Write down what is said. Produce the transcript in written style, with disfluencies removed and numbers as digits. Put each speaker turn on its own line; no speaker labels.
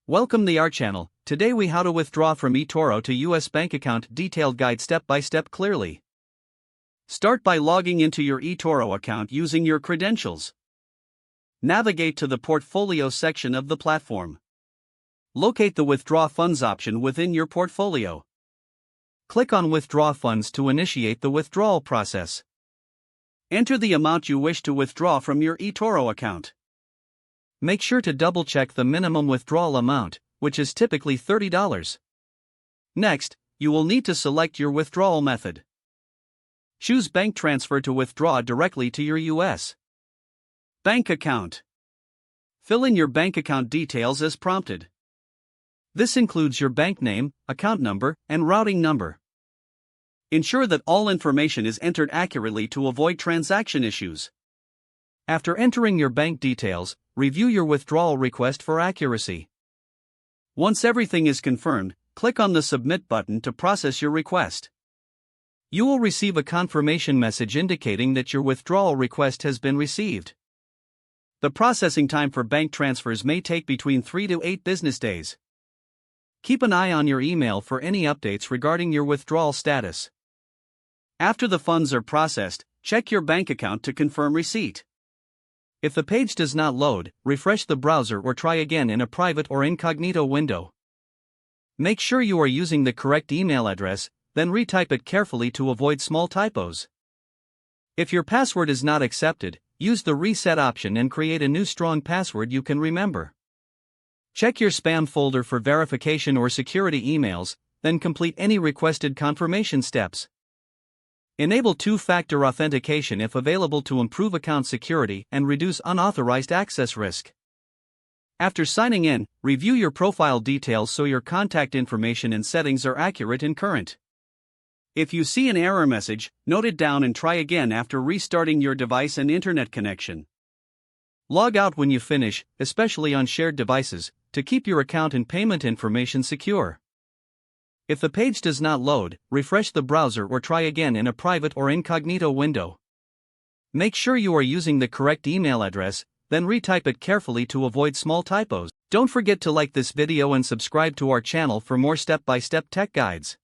Welcome to our channel. Today we how to withdraw from eToro to US bank account detailed guide step by step clearly. Start by logging into your eToro account using your credentials. Navigate to the portfolio section of the platform. Locate the withdraw funds option within your portfolio. Click on withdraw funds to initiate the withdrawal process. Enter the amount you wish to withdraw from your eToro account. Make sure to double-check the minimum withdrawal amount, which is typically $30. Next, you will need to select your withdrawal method. Choose bank transfer to withdraw directly to your US bank account. Fill in your bank account details as prompted. This includes your bank name, account number, and routing number. Ensure that all information is entered accurately to avoid transaction issues. After entering your bank details, review your withdrawal request for accuracy. Once everything is confirmed, click on the Submit button to process your request. You will receive a confirmation message indicating that your withdrawal request has been received. The processing time for bank transfers may take between 3 to 8 business days. Keep an eye on your email for any updates regarding your withdrawal status. After the funds are processed, check your bank account to confirm receipt. If the page does not load, refresh the browser or try again in a private or incognito window. Make sure you are using the correct email address, then retype it carefully to avoid small typos. If your password is not accepted, use the reset option and create a new strong password you can remember. Check your spam folder for verification or security emails, then complete any requested confirmation steps. Enable two-factor authentication if available to improve account security and reduce unauthorized access risk. After signing in, review your profile details so your contact information and settings are accurate and current. If you see an error message, note it down and try again after restarting your device and internet connection. Log out when you finish, especially on shared devices, to keep your account and payment information secure. If the page does not load, refresh the browser or try again in a private or incognito window. Make sure you are using the correct email address, then retype it carefully to avoid small typos. Don't forget to like this video and subscribe to our channel for more step-by-step tech guides.